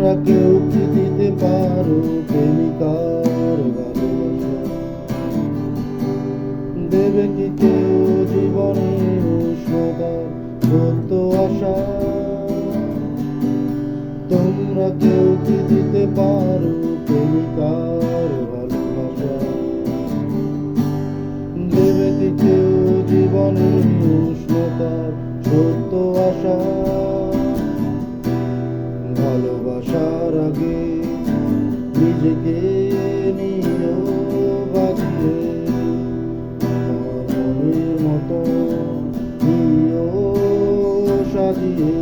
তোমরা কেউ কি দিতে পারো প্রেমিকার ভালোবাসা? দেবে কি কেউ জীবনে উষ্ণতা সত্য আশা? তোমরা কেউ কি দিতে পারো প্রেমিকার ভালোবাসা? দেবে কি কেউ জীবনে উষ্ণতার সত্য আশা? ভালোবাসার আগে নিজেকে নিও বাজিয়ে, আমার মনের মতো নিও সাজিয়ে।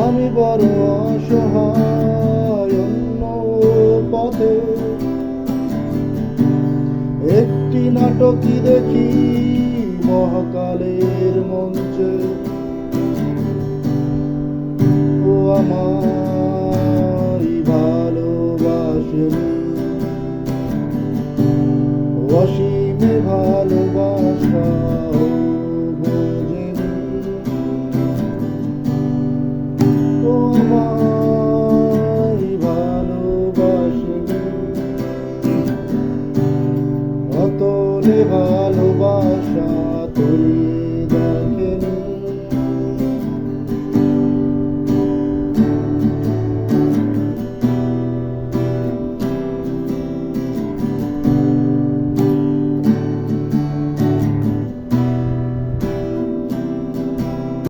আমি বড় অসহায় অন্য পথে, একটি নাটকই দেখি মহাকালের মঞ্চে। ও আমার